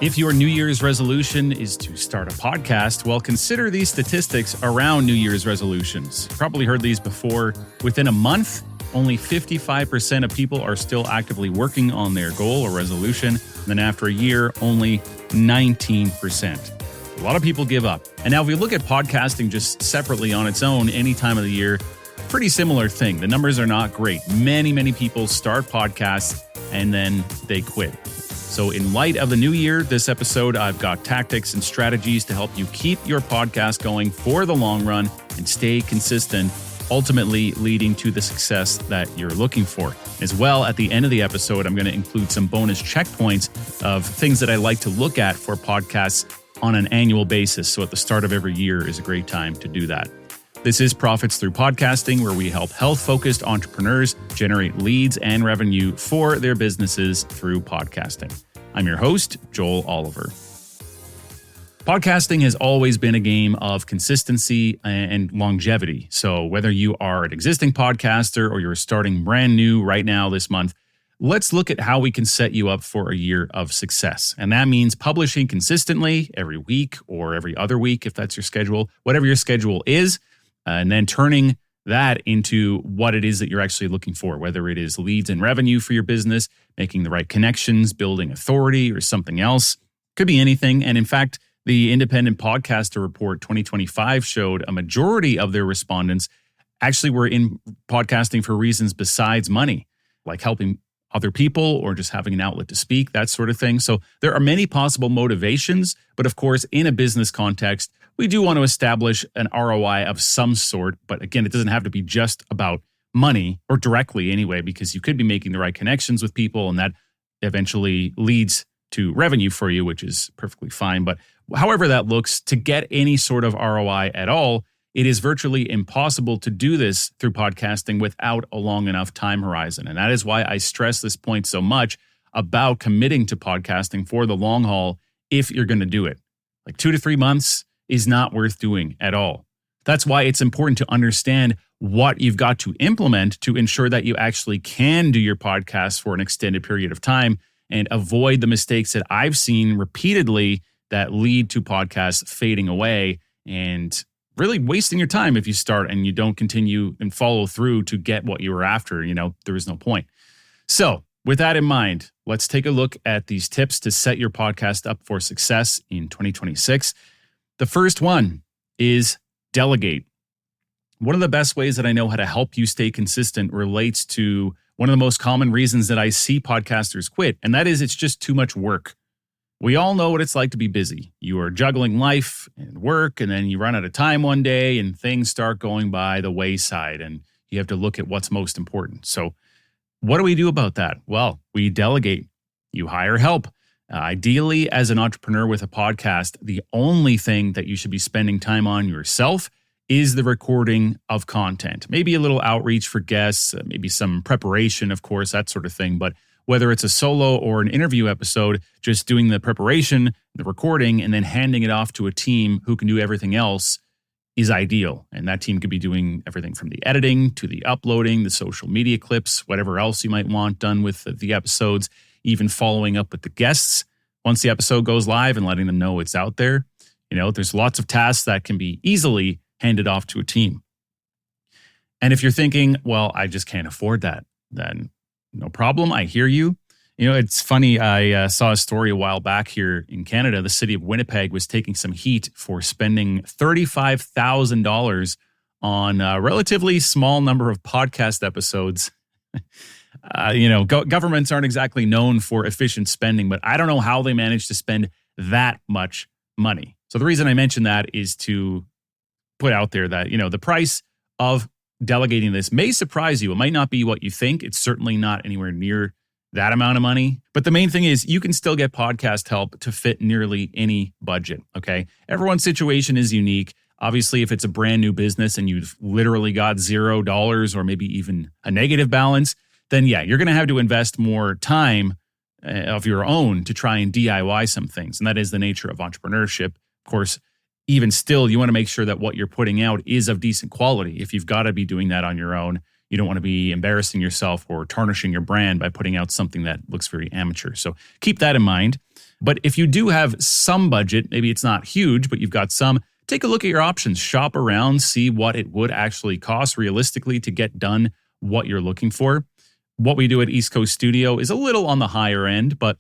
If your New Year's resolution is to start a podcast, well, consider these statistics around New Year's resolutions. You've probably heard these before. Within a month, only 55% of people are still actively working on their goal or resolution. And then after a year, only 19%. A lot of people give up. And now if we look at podcasting just separately on its own any time of the year, pretty similar thing. The numbers are not great. Many people start podcasts and then they quit. So in light of the new year, this episode, I've got tactics and strategies to help you keep your podcast going for the long run and stay consistent, ultimately leading to the success that you're looking for. As well, at the end of the episode, I'm going to include some bonus checkpoints of things that I like to look at for podcasts on an annual basis. So at the start of every year is a great time to do that. This is Profits Through Podcasting, where we help health-focused entrepreneurs generate leads and revenue for their businesses through podcasting. I'm your host, Joel Oliver. Podcasting has always been a game of consistency and longevity. So whether you are an existing podcaster or you're starting brand new right now this month, let's look at how we can set you up for a year of success. And that means publishing consistently every week or every other week, if that's your schedule, whatever your schedule is. And then turning that into what it is that you're actually looking for, whether it is leads and revenue for your business, making the right connections, building authority, or something else. Could be anything. And in fact, the Independent Podcaster Report 2025 showed a majority of their respondents actually were in podcasting for reasons besides money, like helping other people or just having an outlet to speak, that sort of thing. So there are many possible motivations, but of course, in a business context, we do want to establish an ROI of some sort. But again, it doesn't have to be just about money, or directly anyway, because you could be making the right connections with people and that eventually leads to revenue for you, which is perfectly fine. But however that looks, to get any sort of ROI at all, it is virtually impossible to do this through podcasting without a long enough time horizon. And that is why I stress this point so much about committing to podcasting for the long haul if you're going to do it. Like 2 to 3 months is not worth doing at all. That's why it's important to understand what you've got to implement to ensure that you actually can do your podcast for an extended period of time and avoid the mistakes that I've seen repeatedly that lead to podcasts fading away and really wasting your time if you start and you don't continue and follow through to get what you were after. There is no point. So with that in mind, let's take a look at these tips to set your podcast up for success in 2026. The first one is delegate. One of the best ways that I know how to help you stay consistent relates to one of the most common reasons that I see podcasters quit, and that is it's just too much work. We all know what it's like to be busy. You are juggling life and work, and then you run out of time one day and things start going by the wayside, and you have to look at what's most important. So what do we do about that? Well, we delegate. You hire help. Ideally, as an entrepreneur with a podcast, the only thing that you should be spending time on yourself is the recording of content. Maybe a little outreach for guests, maybe some preparation, of course, that sort of thing. But whether it's a solo or an interview episode, just doing the preparation, the recording, and then handing it off to a team who can do everything else is ideal. And that team could be doing everything from the editing to the uploading, the social media clips, whatever else you might want done with the episodes, even following up with the guests once the episode goes live and letting them know it's out there. There's lots of tasks that can be easily handed off to a team. And if you're thinking, well, I just can't afford that, then no problem. I hear you. It's funny. I saw a story a while back here in Canada. The city of Winnipeg was taking some heat for spending $35,000 on a relatively small number of podcast episodes. Governments aren't exactly known for efficient spending, but I don't know how they managed to spend that much money. So the reason I mention that is to put out there that, the price of delegating this may surprise you. It might not be what you think. It's certainly not anywhere near that amount of money. But the main thing is you can still get podcast help to fit nearly any budget, okay? Everyone's situation is unique. Obviously, if it's a brand new business and you've literally got $0 or maybe even a negative balance, then yeah, you're going to have to invest more time of your own to try and DIY some things. And that is the nature of entrepreneurship. Of course, even still, you want to make sure that what you're putting out is of decent quality. If you've got to be doing that on your own, You don't want to be embarrassing yourself or tarnishing your brand by putting out something that looks very amateur. So keep that in mind. But if you do have some budget, maybe it's not huge, but you've got some, take a look at your options, shop around, see what it would actually cost realistically to get done what you're looking for. What we do at East Coast Studio is a little on the higher end, but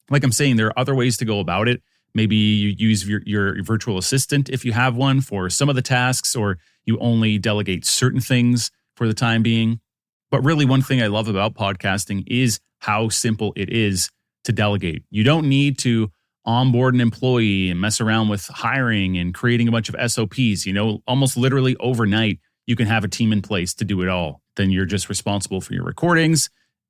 like I'm saying, there are other ways to go about it. Maybe you use your virtual assistant if you have one for some of the tasks, or you only delegate certain things for the time being. But really, one thing I love about podcasting is how simple it is to delegate. You don't need to onboard an employee and mess around with hiring and creating a bunch of SOPs. Almost literally overnight, you can have a team in place to do it all. Then you're just responsible for your recordings.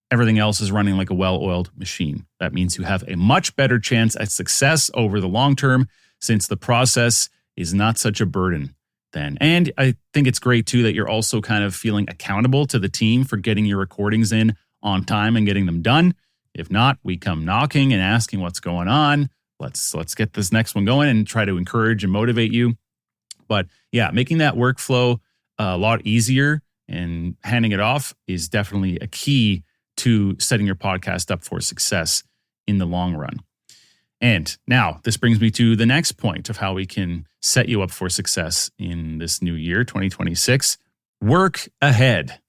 Everything else is running like a well-oiled machine. That means you have a much better chance at success over the long term, since the process is not such a burden then. And I think it's great too that you're also kind of feeling accountable to the team for getting your recordings in on time and getting them done. If not, we come knocking and asking what's going on. Let's get this next one going and try to encourage and motivate you. But yeah, making that workflow a lot easier and handing it off is definitely a key to setting your podcast up for success in the long run. And now this brings me to the next point of how we can set you up for success in this new year, 2026. Work ahead.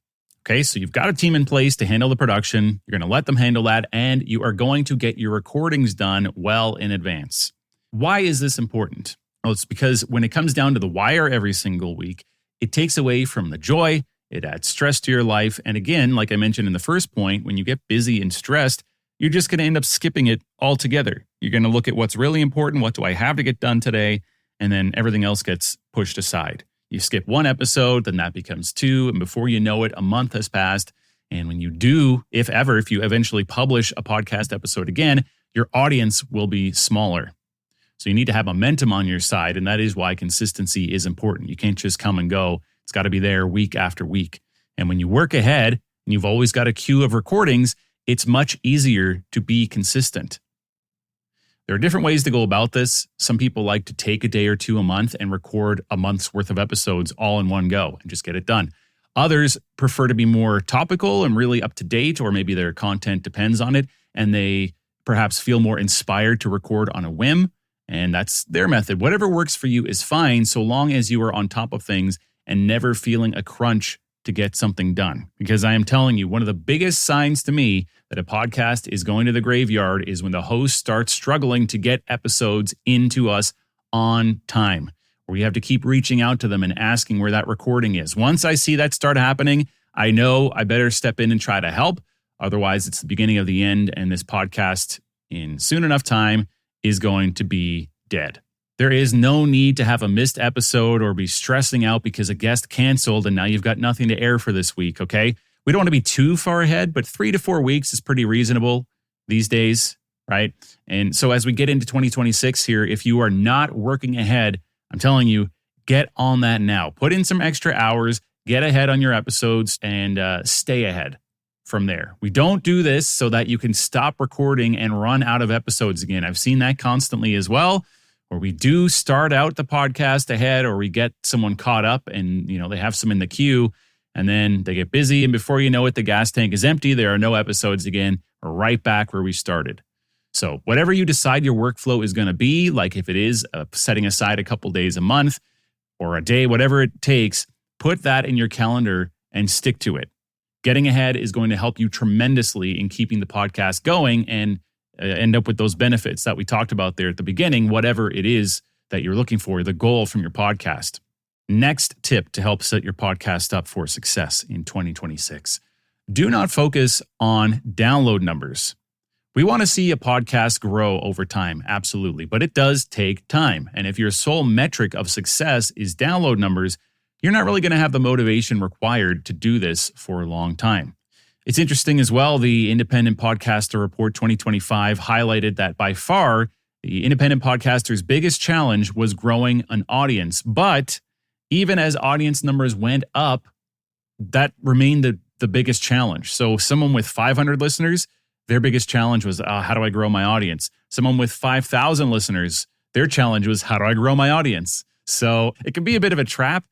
Okay, so you've got a team in place to handle the production. You're going to let them handle that, and you are going to get your recordings done well in advance. Why is this important? Well, it's because when it comes down to the wire every single week, it takes away from the joy. It adds stress to your life. And again, like I mentioned in the first point, when you get busy and stressed, you're just going to end up skipping it altogether. You're going to look at what's really important. What do I have to get done today? And then everything else gets pushed aside. You skip one episode, then that becomes two. And before you know it, a month has passed. And when you do, if you eventually publish a podcast episode again, your audience will be smaller. So you need to have momentum on your side. And that is why consistency is important. You can't just come and go. It's got to be there week after week. And when you work ahead and you've always got a queue of recordings, it's much easier to be consistent. There are different ways to go about this. Some people like to take a day or two a month and record a month's worth of episodes all in one go and just get it done. Others prefer to be more topical and really up to date, or maybe their content depends on it, and they perhaps feel more inspired to record on a whim, and that's their method. Whatever works for you is fine, so long as you are on top of things and never feeling a crunch to get something done. Because I am telling you, one of the biggest signs to me that a podcast is going to the graveyard is when the host starts struggling to get episodes into us on time, where you have to keep reaching out to them and asking where that recording is. Once I see that start happening, I know I better step in and try to help. Otherwise, it's the beginning of the end, and this podcast in soon enough time is going to be dead. There is no need to have a missed episode or be stressing out because a guest canceled and now you've got nothing to air for this week, okay? We don't want to be too far ahead, but 3 to 4 weeks is pretty reasonable these days, right? And so as we get into 2026 here, if you are not working ahead, I'm telling you, get on that now. Put in some extra hours, get ahead on your episodes, and stay ahead from there. We don't do this so that you can stop recording and run out of episodes again. I've seen that constantly as well, where we do start out the podcast ahead, or we get someone caught up and they have some in the queue, and then they get busy, and before you know it, the gas tank is empty. There are no episodes again. We're right back where we started. So whatever you decide your workflow is going to be, like if it is setting aside a couple days a month or a day, whatever it takes, put that in your calendar and stick to it. Getting ahead is going to help you tremendously in keeping the podcast going and end up with those benefits that we talked about there at the beginning, whatever it is that you're looking for, the goal from your podcast. Next tip to help set your podcast up for success in 2026. Do not focus on download numbers. We want to see a podcast grow over time, absolutely, but it does take time. And if your sole metric of success is download numbers, you're not really going to have the motivation required to do this for a long time. It's interesting as well, the Independent Podcaster Report 2025 highlighted that by far, the independent podcaster's biggest challenge was growing an audience. But even as audience numbers went up, that remained the biggest challenge. So someone with 500 listeners, their biggest challenge was, how do I grow my audience? Someone with 5,000 listeners, their challenge was, how do I grow my audience? So it can be a bit of a trap.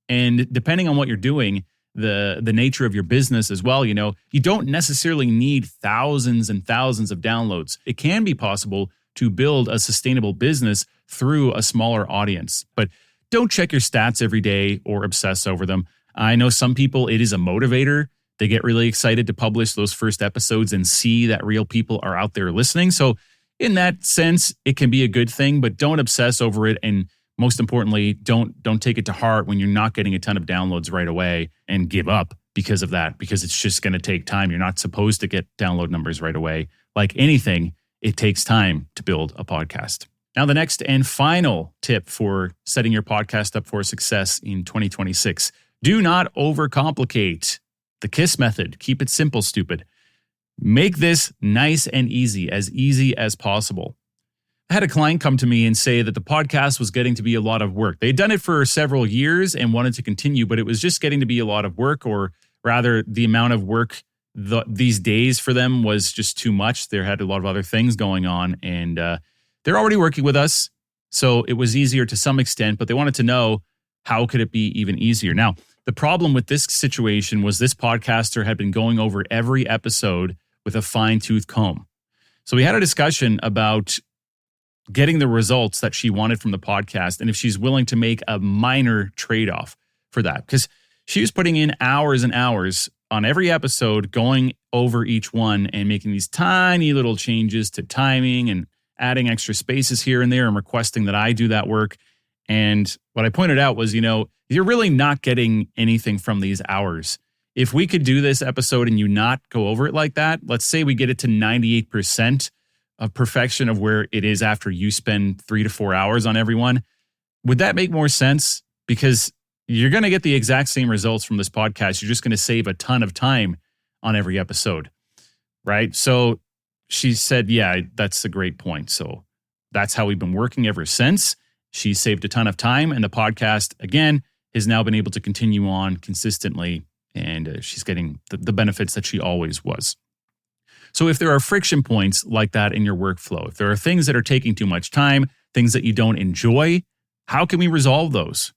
And depending on what you're doing, the nature of your business as well, you don't necessarily need thousands and thousands of downloads. It can be possible to build a sustainable business through a smaller audience. But don't check your stats every day or obsess over them. I know some people, it is a motivator. They get really excited to publish those first episodes and see that real people are out there listening. So in that sense, it can be a good thing, but don't obsess over it. And most importantly, don't take it to heart when you're not getting a ton of downloads right away and give up because of that, because it's just going to take time. You're not supposed to get download numbers right away. Like anything, it takes time to build a podcast. Now, the next and final tip for setting your podcast up for success in 2026, do not overcomplicate. The KISS method. Keep it simple, stupid. Make this nice and easy as possible. I had a client come to me and say that the podcast was getting to be a lot of work. They'd done it for several years and wanted to continue, but it was just getting to be a lot of work, or rather the amount of work these days for them was just too much. They had a lot of other things going on, and they're already working with us, so it was easier to some extent, but they wanted to know how could it be even easier. Now, the problem with this situation was this podcaster had been going over every episode with a fine-tooth comb. So we had a discussion about getting the results that she wanted from the podcast and if she's willing to make a minor trade-off for that. Because she was putting in hours and hours on every episode, going over each one and making these tiny little changes to timing and adding extra spaces here and there and requesting that I do that work. And what I pointed out was, you're really not getting anything from these hours. If we could do this episode and you not go over it like that, let's say we get it to 98% of perfection of where it is after you spend 3 to 4 hours on everyone, would that make more sense? Because you're going to get the exact same results from this podcast. You're just going to save a ton of time on every episode, right? So she said, yeah, that's a great point. So that's how we've been working ever since. She saved a ton of time, and the podcast, again, has now been able to continue on consistently, and she's getting the benefits that she always was. So if there are friction points like that in your workflow, if there are things that are taking too much time, things that you don't enjoy, how can we resolve those?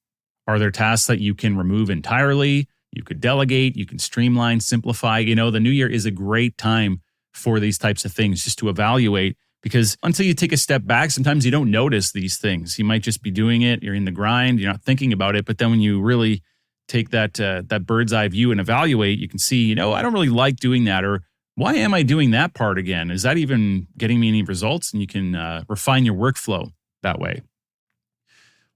Are there tasks that you can remove entirely? You could delegate, you can streamline, simplify. The new year is a great time for these types of things, just to evaluate, because until you take a step back, sometimes you don't notice these things. You might just be doing it, you're in the grind, you're not thinking about it, but then when you really take that bird's eye view and evaluate, you can see, I don't really like doing that, or why am I doing that part again? Is that even getting me any results? And you can refine your workflow that way.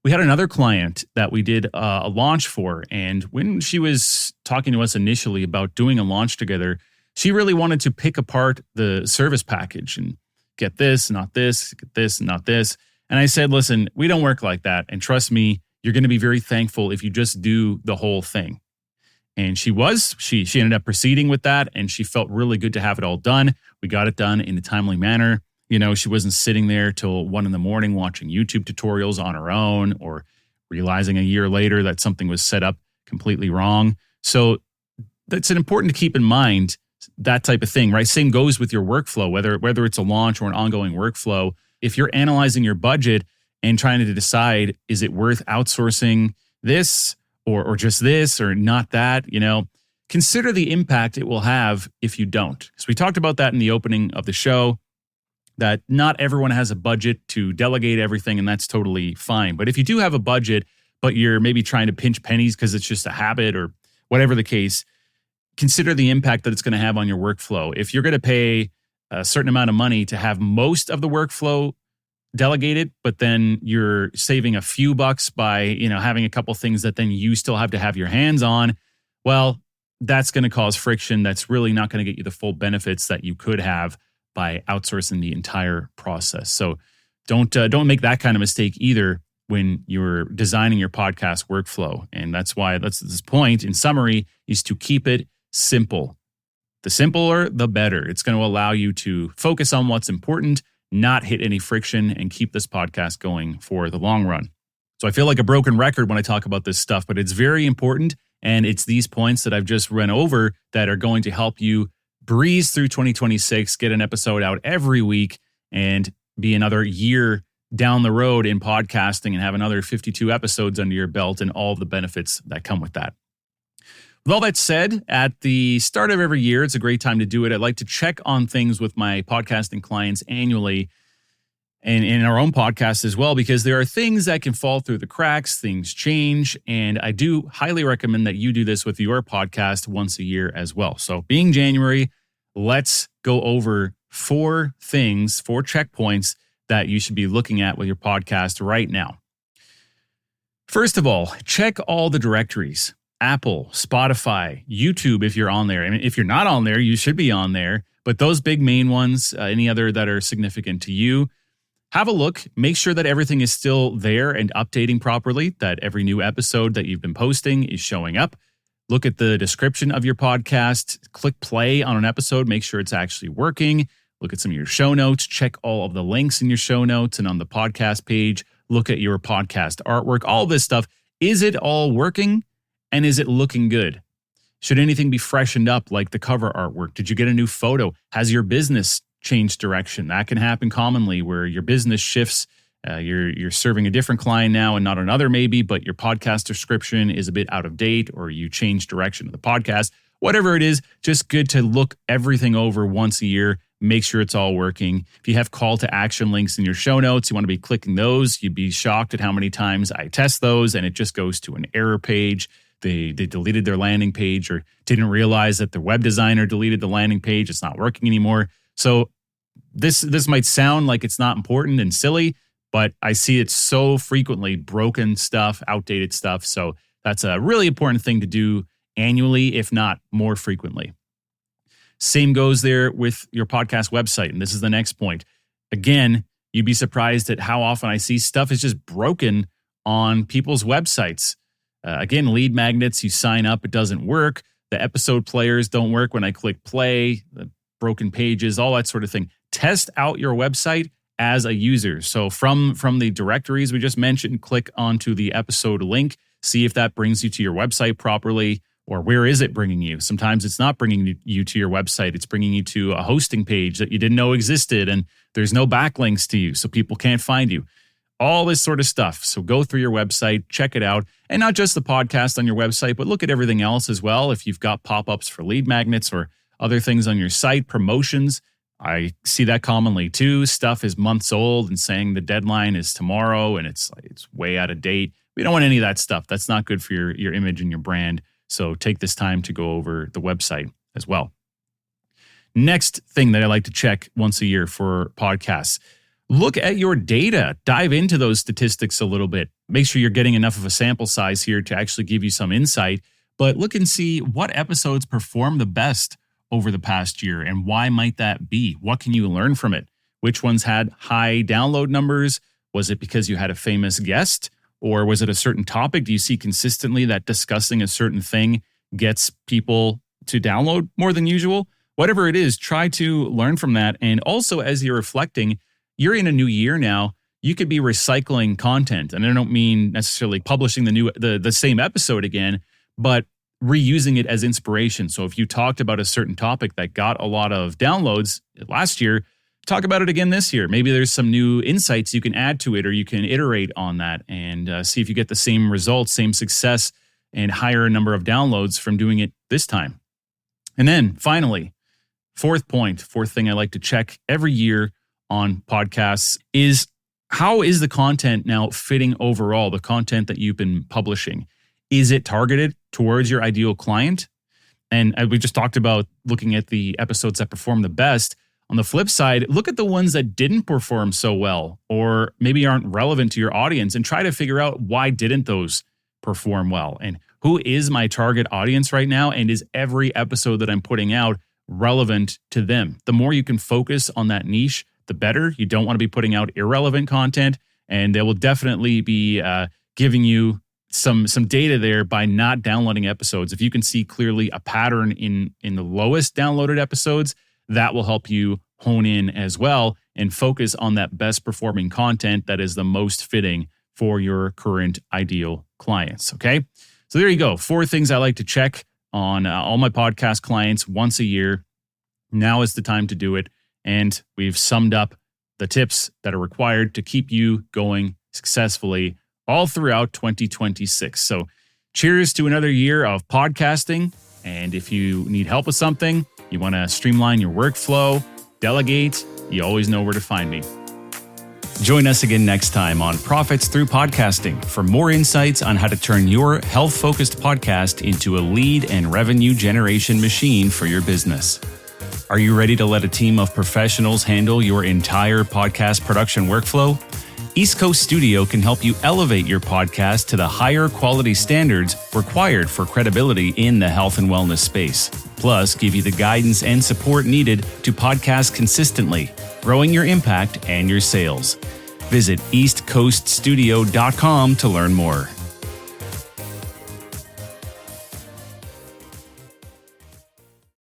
We had another client that we did a launch for, and when she was talking to us initially about doing a launch together, she really wanted to pick apart the service package and get this, not this, get this, not this. And I said, listen, we don't work like that. And trust me, you're going to be very thankful if you just do the whole thing. And she ended up proceeding with that, and she felt really good to have it all done. We got it done in a timely manner. She wasn't sitting there till 1 a.m. watching YouTube tutorials on her own, or realizing a year later that something was set up completely wrong. So that's important to keep in mind, that type of thing, right? Same goes with your workflow, whether it's a launch or an ongoing workflow. If you're analyzing your budget and trying to decide, is it worth outsourcing this or just this or not that, consider the impact it will have if you don't. Because we talked about that in the opening of the show, that not everyone has a budget to delegate everything, and that's totally fine. But if you do have a budget, but you're maybe trying to pinch pennies because it's just a habit or whatever the case, consider the impact that it's going to have on your workflow. If you're going to pay a certain amount of money to have most of the workflow delegated, but then you're saving a few bucks by, having a couple things that then you still have to have your hands on, well, that's going to cause friction. That's really not going to get you the full benefits that you could have by outsourcing the entire process. So don't make that kind of mistake either when you're designing your podcast workflow. And that's why this point, in summary, is to keep it simple. The simpler, the better. It's going to allow you to focus on what's important, not hit any friction, and keep this podcast going for the long run. So I feel like a broken record when I talk about this stuff, but it's very important. And it's these points that I've just run over that are going to help you breeze through 2026, get an episode out every week, and be another year down the road in podcasting and have another 52 episodes under your belt and all the benefits that come with that. With all that said, at the start of every year, it's a great time to do it. I like to check on things with my podcasting clients annually and in our own podcast as well, because there are things that can fall through the cracks, things change, and I do highly recommend that you do this with your podcast once a year as well. So being January, let's go over 4 things, 4 checkpoints that you should be looking at with your podcast right now. First of all, check all the directories. Apple, Spotify, YouTube, if you're on there. I mean, if you're not on there, you should be on there. But those big main ones, any other that are significant to you, have a look. Make sure that everything is still there and updating properly, that every new episode that you've been posting is showing up. Look at the description of your podcast. Click play on an episode. Make sure it's actually working. Look at some of your show notes. Check all of the links in your show notes and on the podcast page. Look at your podcast artwork. All this stuff. Is it all working? And is it looking good? Should anything be freshened up, like the cover artwork? Did you get a new photo? Has your business changed direction? That can happen commonly where your business shifts. You're serving a different client now and not another maybe, but your podcast description is a bit out of date or you change direction of the podcast. Whatever it is, just good to look everything over once a year. Make sure it's all working. If you have call to action links in your show notes, you want to be clicking those. You'd be shocked at how many times I test those and it just goes to an error page. They deleted their landing page or didn't realize that the web designer deleted the landing page. It's not working anymore. So this might sound like it's not important and silly, but I see it so frequently, broken stuff, outdated stuff. So that's a really important thing to do annually, if not more frequently. Same goes there with your podcast website. And this is the next point. Again, you'd be surprised at how often I see stuff is just broken on people's websites. Again, lead magnets, you sign up, it doesn't work. The episode players don't work when I click play, the broken pages, all that sort of thing. Test out your website as a user. So from the directories we just mentioned, click onto the episode link, see if that brings you to your website properly, or where is it bringing you? Sometimes it's not bringing you to your website. It's bringing you to a hosting page that you didn't know existed, and there's no backlinks to you, so people can't find you. All this sort of stuff. So go through your website, check it out, and not just the podcast on your website, but look at everything else as well. If you've got pop-ups for lead magnets or other things on your site, promotions, I see that commonly too. Stuff is months old and saying the deadline is tomorrow and it's way out of date. We don't want any of that stuff. That's not good for your image and your brand. So take this time to go over the website as well. Next thing that I like to check once a year for podcasts, look at your data. Dive into those statistics a little bit. Make sure you're getting enough of a sample size here to actually give you some insight. But look and see what episodes perform the best over the past year and why might that be? What can you learn from it? Which ones had high download numbers? Was it because you had a famous guest? Or was it a certain topic? Do you see consistently that discussing a certain thing gets people to download more than usual? Whatever it is, try to learn from that. And also, as you're reflecting, you're in a new year now. You could be recycling content. And I don't mean necessarily publishing the same episode again, but reusing it as inspiration. So if you talked about a certain topic that got a lot of downloads last year, talk about it again this year. Maybe there's some new insights you can add to it, or you can iterate on that and see if you get the same results, same success, and higher number of downloads from doing it this time. And then finally, fourth thing I like to check every year on podcasts is, how is the content now fitting overall, the content that you've been publishing? Is it targeted towards your ideal client? And we just talked about looking at the episodes that perform the best. On the flip side, look at the ones that didn't perform so well or maybe aren't relevant to your audience and try to figure out why didn't those perform well? And who is my target audience right now? And is every episode that I'm putting out relevant to them? The more you can focus on that niche, the better. You don't want to be putting out irrelevant content, and they will definitely be giving you some data there by not downloading episodes. If you can see clearly a pattern in the lowest downloaded episodes, that will help you hone in as well and focus on that best performing content that is the most fitting for your current ideal clients. Okay. So there you go. 4 things I like to check on all my podcast clients once a year. Now is the time to do it. And we've summed up the tips that are required to keep you going successfully all throughout 2026. So cheers to another year of podcasting. And if you need help with something, you want to streamline your workflow, delegate, you always know where to find me. Join us again next time on Profits Through Podcasting for more insights on how to turn your health-focused podcast into a lead and revenue generation machine for your business. Are you ready to let a team of professionals handle your entire podcast production workflow? East Coast Studio can help you elevate your podcast to the higher quality standards required for credibility in the health and wellness space. Plus, give you the guidance and support needed to podcast consistently, growing your impact and your sales. Visit eastcoaststudio.com to learn more.